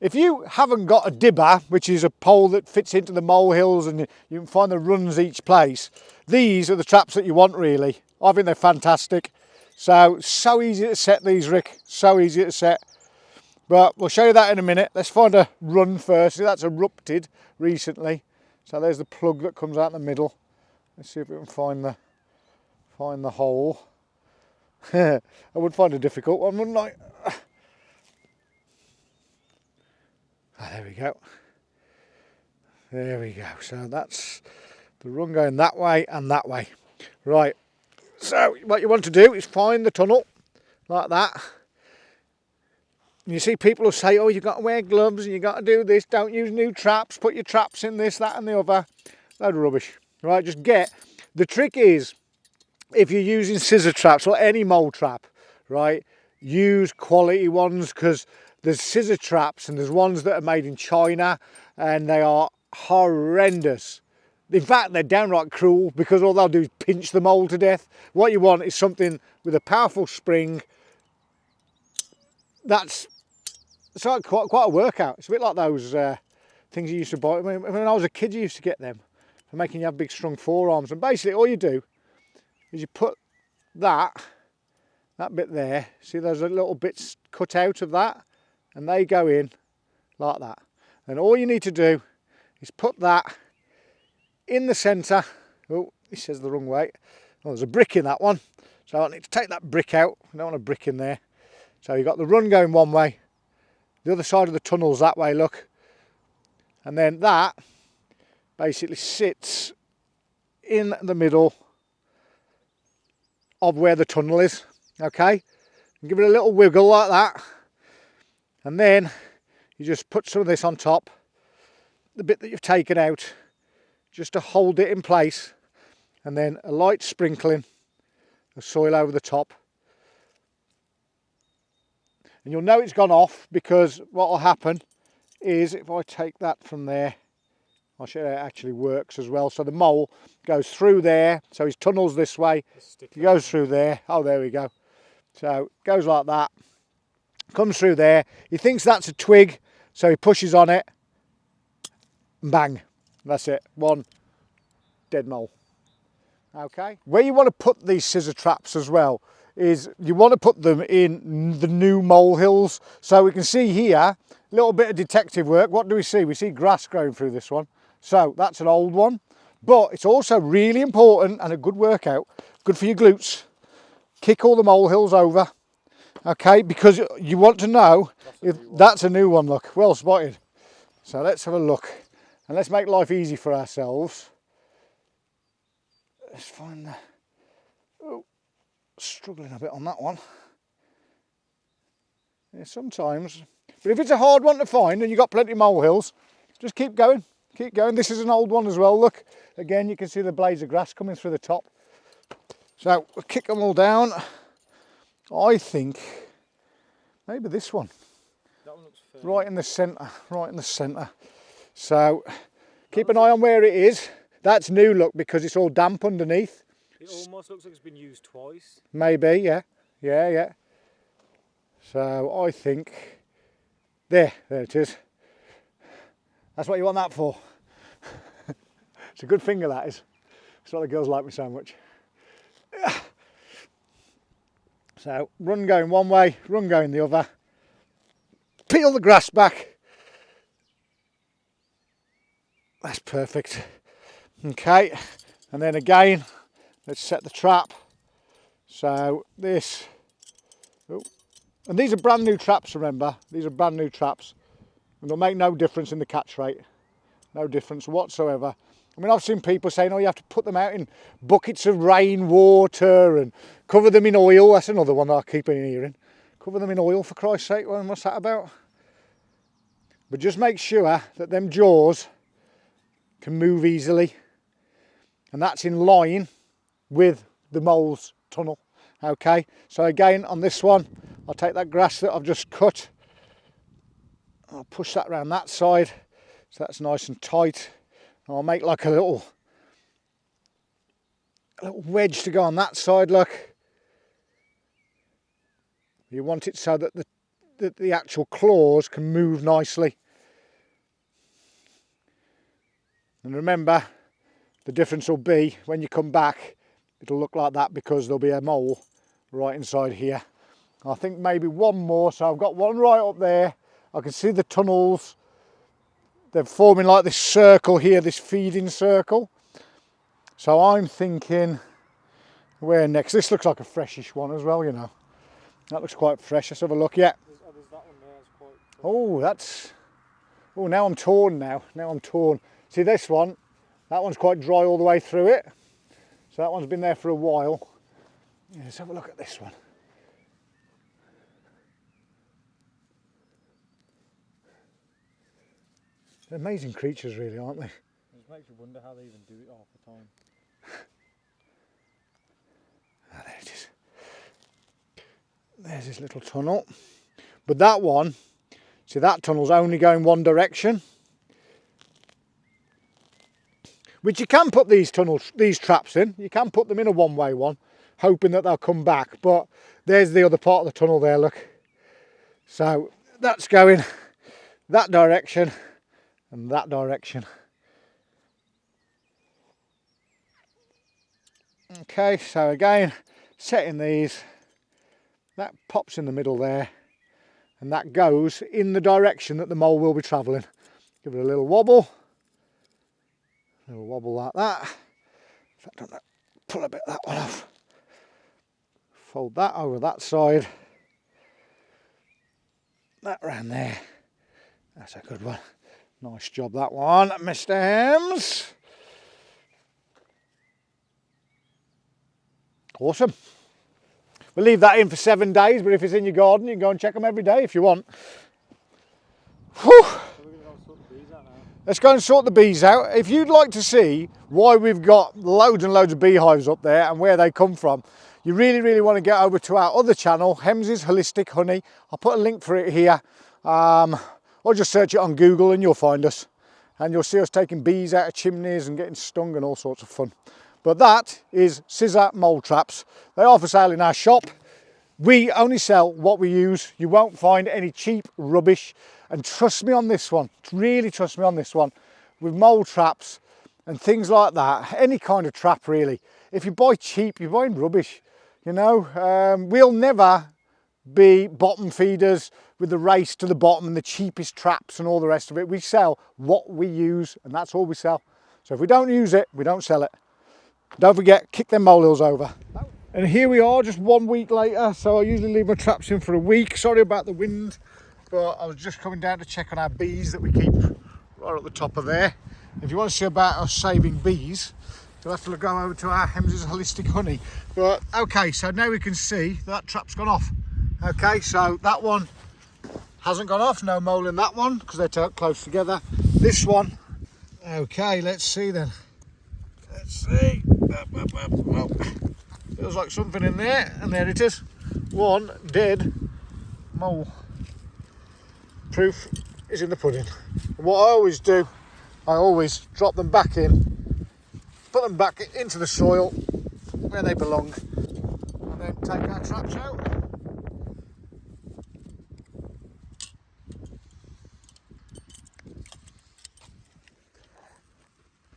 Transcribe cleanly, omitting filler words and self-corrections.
If you haven't got a dibber, which is a pole that fits into the molehills and you can find the runs each place, these are the traps that you want really. I think they're fantastic. So easy to set these, Rick, so easy to set. But we'll show you that in a minute. Let's find a run first. See, that's erupted recently. So there's the plug that comes out in the middle. Let's see if we can find the hole. I would find a difficult one, wouldn't I? Oh, there we go. There we go. So that's the run going that way and that way. Right. So what you want to do is find the tunnel like that. You see people who say, oh, you've got to wear gloves and you've got to do this, don't use new traps, put your traps in this, that and the other. Load of rubbish. Right, just the trick is, if you're using scissor traps or any mole trap, right, use quality ones, because there's scissor traps and there's ones that are made in China and they are horrendous. In fact, they're downright cruel, because all they'll do is pinch the mole to death. What you want is something with a powerful spring. It's like quite a workout. It's a bit like those things you used to buy. I mean, when I was a kid, you used to get them for making you have big, strong forearms. And basically, all you do is you put that bit there. See, there's little bits cut out of that, and they go in like that. And all you need to do is put that in the centre. Oh, he says the wrong way. Oh, there's a brick in that one. So I need to take that brick out. I don't want a brick in there. So you've got the run going one way. The other side of the tunnel's that way, look. And then that basically sits in the middle of where the tunnel is. Okay? And give it a little wiggle like that. And then you just put some of this on top. The bit that you've taken out, just to hold it in place. And then a light sprinkling of soil over the top. And you'll know it's gone off, because what will happen is, if I take that from there, I'll show you how it actually works as well. So the mole goes through there, so his tunnel's this way, he goes through there. Oh, there we go. So it goes like that, comes through there. He thinks that's a twig, so he pushes on it, and bang, that's it, one dead mole. Okay, where you want to put these scissor traps as well is you want to put them in the new molehills. So we can see here, a little bit of detective work. What do we see? We see grass growing through this one. So that's an old one, but it's also really important and a good workout, good for your glutes. Kick all the molehills over, okay, because you want to know if that's a new one. Look, well spotted. So let's have a look, and let's make life easy for ourselves. Let's find the, oh, struggling a bit on that one. Yeah, sometimes, but if it's a hard one to find and you've got plenty of molehills, just keep going, keep going. This is an old one as well, look. Again, you can see the blades of grass coming through the top. So we'll kick them all down. I think maybe this one. That one looks fair. Right in the centre, right in the centre. So keep an eye on where it is. That's new, look, because it's all damp underneath. It almost looks like it's been used twice. Maybe, yeah, yeah, yeah. So I think, there it is. That's what you want that for. It's a good finger, that is. That's why the girls like me so much. So run going one way, run going the other. Peel the grass back. That's perfect. Okay, and then again, let's set the trap. So this, oh, and these are brand new traps, remember, these are brand new traps. And they'll make no difference in the catch rate, no difference whatsoever. I mean, I've seen people saying, oh, you have to put them out in buckets of rainwater and cover them in oil. That's another one that I keep hearing. Cover them in oil, for Christ's sake. Well, what's that about? But just make sure that them jaws can move easily. And that's in line with the mole's tunnel. Okay, so again, on this one, I'll take that grass that I've just cut. I'll push that around that side, so that's nice and tight. I'll make like a little wedge to go on that side, look. You want it so that the actual claws can move nicely. And remember, the difference will be when you come back, it'll look like that because there'll be a mole right inside here. I think maybe one more, so I've got one right up there. I can see the tunnels. They're forming like this circle here, this feeding circle. So I'm thinking, where next? This looks like a freshish one as well, you know. That looks quite fresh. Let's have a look yet. There's that one there, it's quite fresh. Oh, that's... Oh, now I'm torn now. Now I'm torn. See this one? That one's quite dry all the way through it. So that one's been there for a while. Yeah, let's have a look at this one. They're amazing creatures really, aren't they? It just makes you wonder how they even do it half the time. Ah, there it is. There's this little tunnel. But that one, see that tunnel's only going one direction. Which you can put these traps in. You can put them in a one-way one, hoping that they'll come back. But there's the other part of the tunnel there, look. So that's going that direction and that direction. Okay, so again, setting these, that pops in the middle there, and that goes in the direction that the mole will be travelling. Give it a little wobble like that. In fact, I'm going to pull a bit of that one off. Fold that over that side. That round there. That's a good one. Nice job that one, Mr. Hems. Awesome. We'll leave that in for 7 days, but if it's in your garden, you can go and check them every day if you want. Whew. So we're going to go sort the bees out now. Let's go and sort the bees out. If you'd like to see why we've got loads and loads of beehives up there and where they come from, you really want to get over to our other channel, Hems's Holistic Honey. I'll put a link for it here. Or just search it on Google and you'll find us. And you'll see us taking bees out of chimneys and getting stung and all sorts of fun. But that is Scissor mole traps. They are for sale in our shop. We only sell what we use. You won't find any cheap rubbish. And trust me on this one, really trust me on this one. With mole traps and things like that, any kind of trap really, if you buy cheap, you're buying rubbish. You know, we'll never be bottom feeders with the race to the bottom and the cheapest traps and all the rest of it. We sell what we use and that's all we sell. So if we don't use it, we don't sell it. Don't forget, kick them molehills over. And here we are, just 1 week later. So I usually leave my traps in for a week. Sorry about the wind, but I was just coming down to check on our bees that we keep right at the top of there. If you want to see about us saving bees, you'll have to go over to our Hems's Holistic Honey. But okay, so now we can see that trap's gone off. Okay, so that one hasn't gone off, no mole in that one because they're close together. This one, okay, let's see then. Let's see. Feels like something in there, and there it is. One dead mole. Proof is in the pudding. And what I always do, I always drop them back in, put them back into the soil where they belong, and then take our traps out.